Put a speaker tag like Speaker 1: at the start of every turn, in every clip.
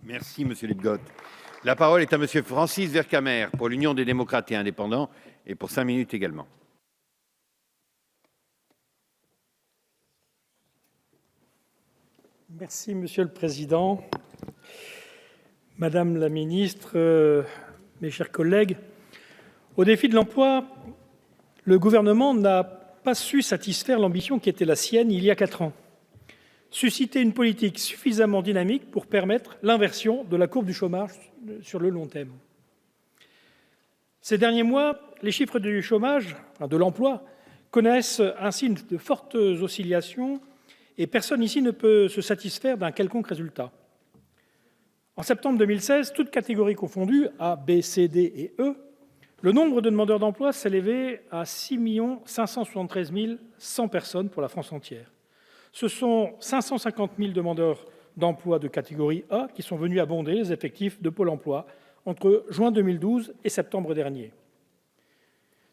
Speaker 1: Merci, Monsieur Lipgott. La parole est à Monsieur Francis Vercamer pour l'Union des démocrates et indépendants et pour 5 minutes également.
Speaker 2: Merci, Monsieur le Président. Madame la Ministre, mes chers collègues, au défi de l'emploi, le gouvernement n'a pas su satisfaire l'ambition qui était la sienne il y a 4 ans. Susciter une politique suffisamment dynamique pour permettre l'inversion de la courbe du chômage sur le long terme. Ces derniers mois, les chiffres du chômage, de l'emploi, connaissent ainsi de fortes oscillations et personne ici ne peut se satisfaire d'un quelconque résultat. En septembre 2016, toutes catégories confondues, A, B, C, D et E, le nombre de demandeurs d'emploi s'élevait à 6 573 100 personnes pour la France entière. Ce sont 550 000 demandeurs d'emploi de catégorie A qui sont venus abonder les effectifs de Pôle emploi entre juin 2012 et septembre dernier.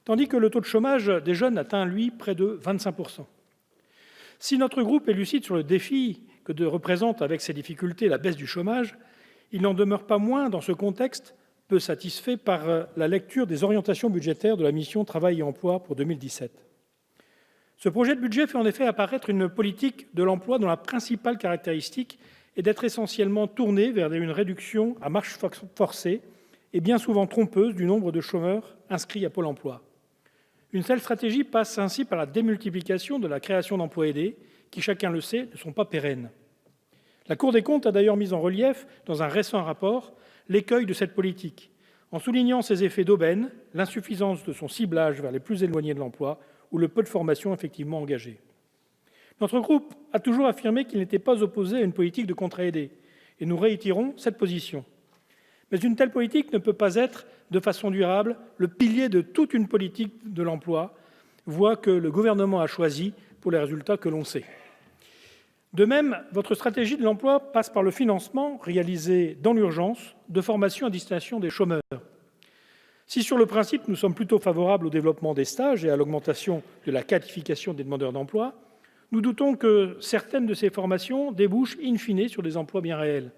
Speaker 2: Tandis que le taux de chômage des jeunes atteint, lui, près de 25 %. Si notre groupe est lucide sur le défi que représente avec ces difficultés la baisse du chômage, il n'en demeure pas moins, dans ce contexte, peu satisfait par la lecture des orientations budgétaires de la mission Travail et emploi pour 2017. Ce projet de budget fait en effet apparaître une politique de l'emploi dont la principale caractéristique est d'être essentiellement tournée vers une réduction à marche forcée et bien souvent trompeuse du nombre de chômeurs inscrits à Pôle emploi. Une telle stratégie passe ainsi par la démultiplication de la création d'emplois aidés, qui, chacun le sait, ne sont pas pérennes. La Cour des comptes a d'ailleurs mis en relief, dans un récent rapport, l'écueil de cette politique, en soulignant ses effets d'aubaine, l'insuffisance de son ciblage vers les plus éloignés de l'emploi ou le peu de formation effectivement engagée. Notre groupe a toujours affirmé qu'il n'était pas opposé à une politique de contrats aidés, et nous réitérons cette position. Mais une telle politique ne peut pas être, de façon durable, le pilier de toute une politique de l'emploi, voie que le gouvernement a choisie pour les résultats que l'on sait. De même, votre stratégie de l'emploi passe par le financement, réalisé dans l'urgence, de formations à destination des chômeurs. Si, sur le principe, nous sommes plutôt favorables au développement des stages et à l'augmentation de la qualification des demandeurs d'emploi, nous doutons que certaines de ces formations débouchent in fine sur des emplois bien réels.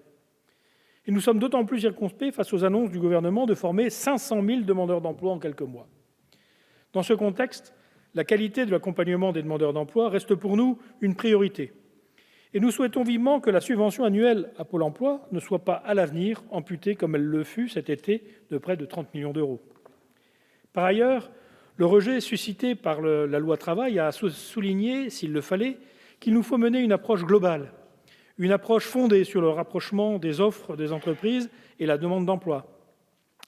Speaker 2: Et nous sommes d'autant plus circonspects face aux annonces du gouvernement de former 500 000 demandeurs d'emploi en quelques mois. Dans ce contexte, la qualité de l'accompagnement des demandeurs d'emploi reste pour nous une priorité. Et nous souhaitons vivement que la subvention annuelle à Pôle emploi ne soit pas, à l'avenir, amputée, comme elle le fut cet été, de près de 30 millions d'euros. Par ailleurs, le rejet suscité par la loi Travail a souligné, s'il le fallait, qu'il nous faut mener une approche globale, une approche fondée sur le rapprochement des offres des entreprises et la demande d'emploi,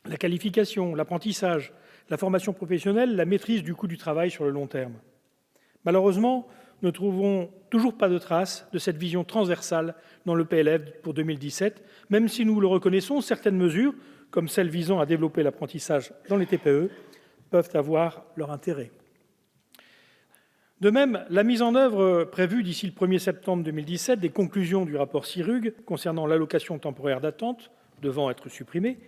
Speaker 2: la qualification, l'apprentissage, la formation professionnelle, la maîtrise du coût du travail sur le long terme. Malheureusement, ne trouvons toujours pas de traces de cette vision transversale dans le PLF pour 2017, même si nous le reconnaissons, certaines mesures, comme celles visant à développer l'apprentissage dans les TPE, peuvent avoir leur intérêt. De même, la mise en œuvre prévue d'ici le 1er septembre 2017 des conclusions du rapport Sirugue concernant l'allocation temporaire d'attente, devant être supprimée,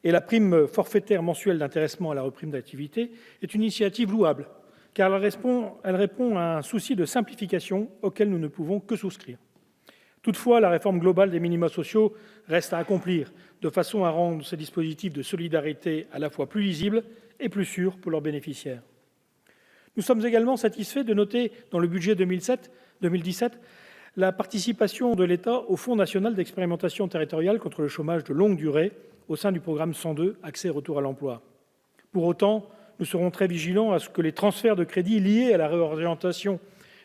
Speaker 2: et la prime forfaitaire mensuelle d'intéressement à la reprise d'activité est une initiative louable, car elle répond à un souci de simplification auquel nous ne pouvons que souscrire. Toutefois, la réforme globale des minima sociaux reste à accomplir, de façon à rendre ces dispositifs de solidarité à la fois plus lisibles et plus sûrs pour leurs bénéficiaires. Nous sommes également satisfaits de noter dans le budget 2017 la participation de l'État au Fonds national d'expérimentation territoriale contre le chômage de longue durée au sein du programme 102 « Accès et retour à l'emploi ». Pour autant, nous serons très vigilants à ce que les transferts de crédits liés à la réorientation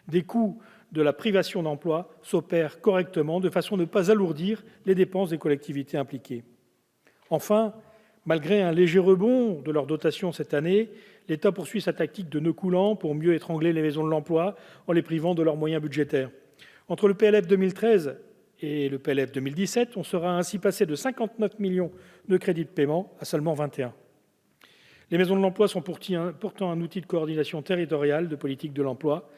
Speaker 2: des coûts de la privation d'emploi s'opèrent correctement, de façon à ne pas alourdir les dépenses des collectivités impliquées. Enfin, malgré un léger rebond de leur dotation cette année, l'État poursuit sa tactique de nœud coulant pour mieux étrangler les maisons de l'emploi en les privant de leurs moyens budgétaires. Entre le PLF 2013 et le PLF 2017, on sera ainsi passé de 59 millions de crédits de paiement à seulement 21. Les maisons de l'emploi sont pourtant un outil de coordination territoriale de politique de l'emploi.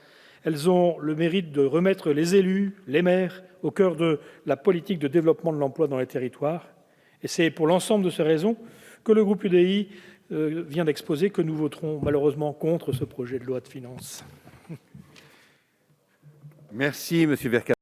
Speaker 2: Elles ont le mérite de remettre les élus, les maires, au cœur de la politique de développement de l'emploi dans les territoires. Et c'est pour l'ensemble de ces raisons que le groupe UDI vient d'exposer que nous voterons malheureusement contre ce projet de loi de finances.
Speaker 1: Merci, Monsieur Vercamer.